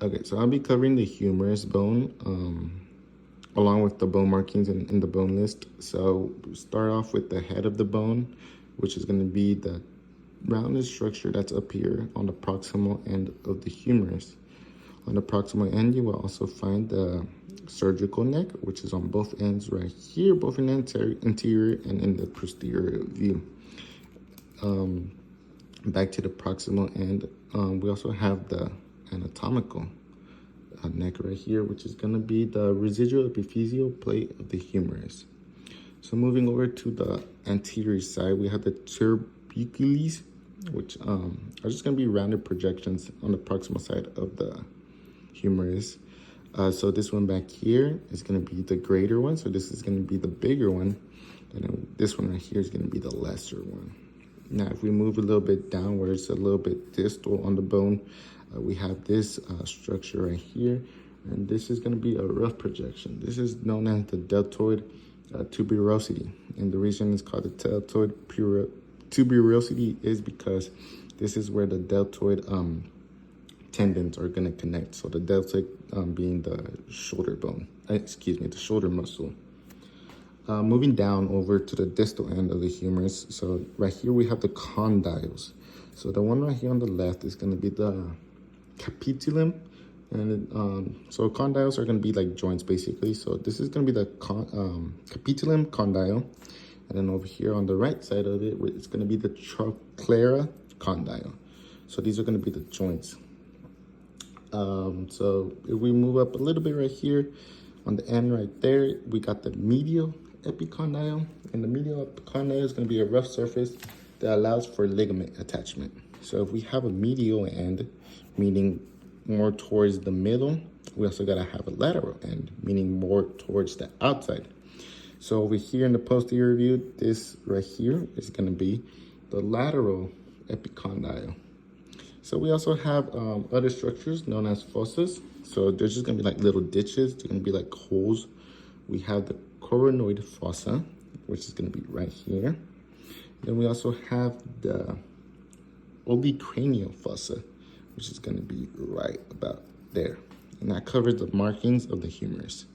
Okay, so I'll be covering the humerus bone along with the bone markings in the bone list. So start off with the head of the bone, which is going to be the rounded structure that's up here on the proximal end of the humerus. On the proximal end, you will also find the surgical neck, which is on both ends right here, both in the interior and in the posterior view. Back to the proximal end, we also have the anatomical neck right here, which is going to be the residual epiphyseal plate of the humerus. So moving over to the anterior side, we have the tubercles, which are just going to be rounded projections on the proximal side of the humerus. So this one back here is going to be the greater one. So this is going to be the bigger one. And then this one right here is going to be the lesser one. Now, if we move a little bit downwards, a little bit distal on the bone, we have this structure right here. And this is going to be a rough projection. This is known as the deltoid tuberosity. And the reason it's called the deltoid tuberosity is because this is where the deltoid tendons are going to connect. So the deltoid being the shoulder bone, the shoulder muscle. Moving down over to the distal end of the humerus. So right here we have the condyles. So the one right here on the left is going to be the capitulum. And so condyles are going to be like joints basically. So this is going to be the capitulum condyle. And then over here on the right side of it, it's going to be the trochlear condyle. So these are going to be the joints. So if we move up a little bit right here, on the end right there, we got the medial epicondyle. And the medial epicondyle is going to be a rough surface that allows for ligament attachment. So if we have a medial end, meaning more towards the middle, we also got to have a lateral end, meaning more towards the outside. So over here in the posterior view, this right here is going to be the lateral epicondyle. So we also have other structures known as fossas. So there's just going to be like little ditches. They're going to be like holes. We have the coronoid fossa, which is going to be right here. Then we also have the olecranial fossa, which is going to be right about there. And that covers the markings of the humerus.